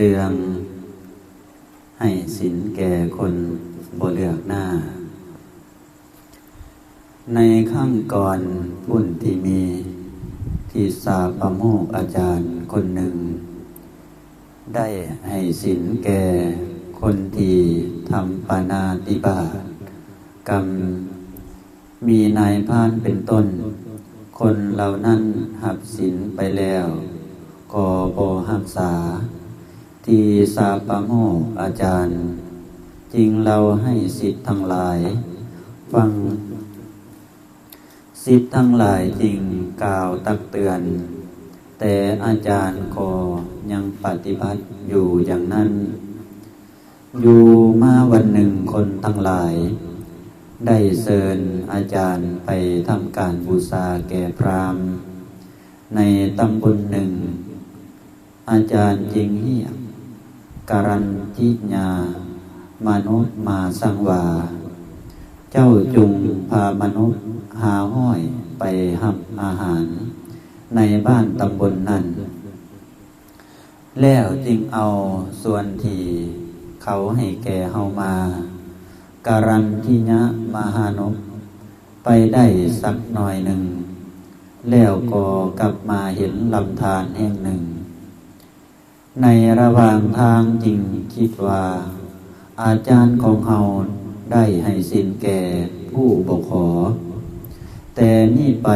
เรื่องให้ศีลแก่คนบ่เลือกหน้าในข้างก่อนพุ่นที่มีที่สาปโมกอาจารย์คนหนึ่งได้ให้ศีลแก่คนที่ทำปาณาติบาตกรรมมีนายพรานเป็นต้นคนเหล่านั้นหับศีลไปแล้วก็บ่รักษาที่สาปโมกอาจารย์จึงเราให้ศิษย์ทั้งหลายฟังศิษย์ทั้งหลายจึงกล่าวตักเตือนแต่อาจารย์ก็ยังปฏิบัติอยู่อย่างนั้นอยู่มาวันหนึ่งคนทั้งหลายได้เชิญอาจารย์ไปทำการบูชาแก่พราหมณ์ในตำบลหนึ่งอาจารย์จึงเรียกการันทิญามนุษย์มาสังวาเจ้าจุงพามนุษย์หาห้อยไปหับอาหารในบ้านตำบลนั้นแล้วจึงเอาส่วนที่เขาให้แก่เฮามาการันทิญามหานพไปได้สักหน่อยหนึ่งแล้วก็กลับมาเห็นลำธารแห่งหนึ่งในระหว่างทางจึงคิดว่าอาจารย์ของเฮาได้ให้ศีลแก่ผู้บ่ขอแต่นี่ไป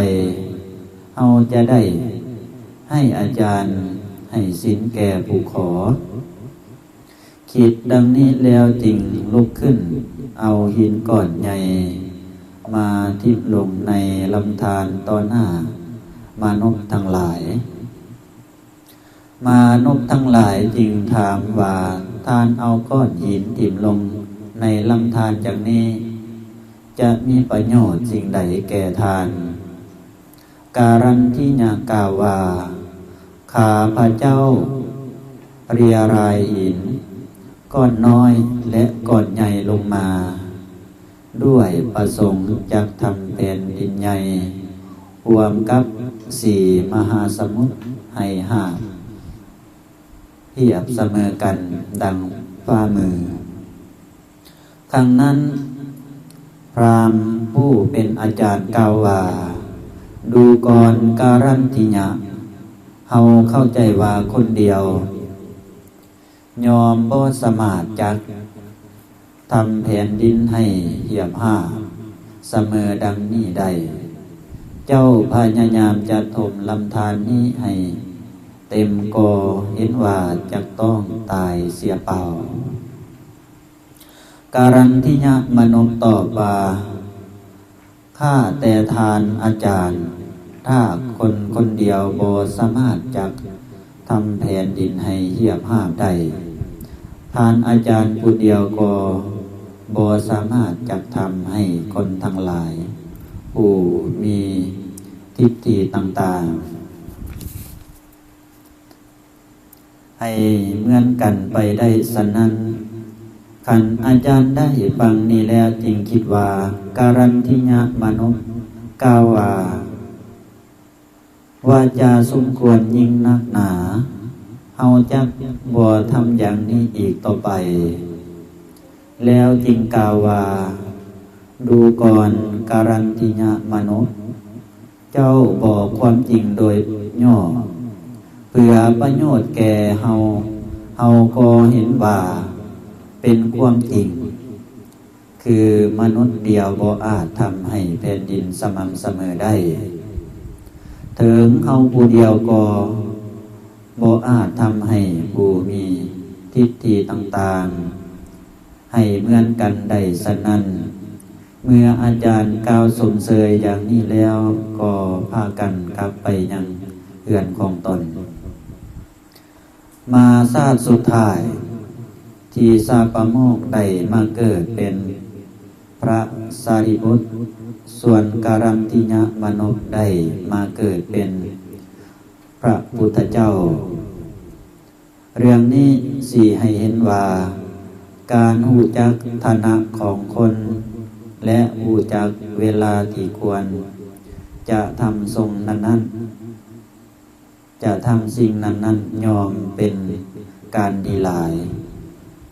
เฮาจะได้ให้อาจารย์ให้ศีลแก่ผู้ขอคิดดังนี้แล้วจึงลุกขึ้นเอาหินก้อนใหญ่มาทิ่มลงในลำธารต่อหน้ามนุษย์ทั้งหลายมนุษย์ทั้งหลายจึงถามว่าท่านเอาก้อนหินทิ่มลงในลำธารจากนี้จะมีประโยชน์สิ่งใดแก่ท่านการันทิญากล่าวว่าข้าพระเจ้าเรียรายหินก้อนน้อยและก้อนใหญ่ลงมาด้วยประสงค์จะทำแผ่นดินใหญ่รวมกับสี่มหาสมุทรให้หาบเทียบเสมอกันดังฝ่ามือครั้งนั้นพราหมณ์ผู้เป็นอาจารย์กล่าวว่าดูก่อนการันทิญะเฮาเข้าใจว่าคนเดียวยอมบ่สามารถจักทำแผ่นดินให้เหียบห้าเสมอดังนี้ได้เจ้าพยายามจะถมลำธารนี้ให้เต็มก็เห็นว่าจะต้องตายเสียเปล่าการันทิญามนุษย์ตอบว่าข้าแต่ทานอาจารย์ถ้าคนคนเดียวบ่สามารถจักทำแผ่นดินให้เหียบห้าได้ทานอาจารย์ผู้เดียวก็บ่สามารถจักทำให้คนทั้งหลายผู้มีทิฏฐิต่างๆให้เหมือนกันไปได้สนั้นขันอาจารย์ได้ฟังนี้แล้วจึงคิดว่าการันทิญามนุษย์กล่าวว่าจาสมควรยิ่งนักหนาเฮาจักบ่ทำอย่างนี้อีกต่อไปแล้วจึงกล่าวว่าดูก่อนการันทิญามนุษย์เจ้าบอกความจริงโดยย่อเพื่อประโยชน์แก่เฮาก็เห็นว่าเป็นความจริงคือมนุษย์เดียวบ่อาจทำให้แผ่นดินสม่ำเสมอได้ถึงเฮาผู้เดียวก็บ่อาจทำให้ผู้มีทิฏฐิต่างๆให้เหมือนกันได้ฉะนั้นเมื่ออาจารย์กล่าวสมเสยอย่างนี้แล้วก็พากันกลับไปยังเรือนของตนมาชาติสุดท้ายที่สาปโมกได้มาเกิดเป็นพระสารีบุตรส่วนการันทิญามนุษย์ได้มาเกิดเป็นพระพุทธเจ้าเรื่องนี้สิให้เห็นว่าการรู้จักฐานะของคนและรู้จักเวลาที่ควรจะทำทรงนั้นๆจะทำสิ่งนั้นๆยอมเป็น การดีหลาย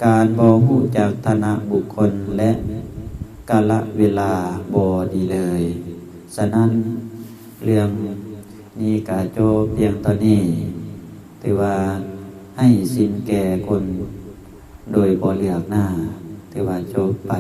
การบ่ฮู้จักฐานะบุคคลและกาลเวลาบ่ดีเลยฉะนั้นเรื่องนี้กะโจบเพียงเท่านี้ถือว่าให้สิ้นแก่คนโดยบ่เลือกหน้าถือว่าจบไป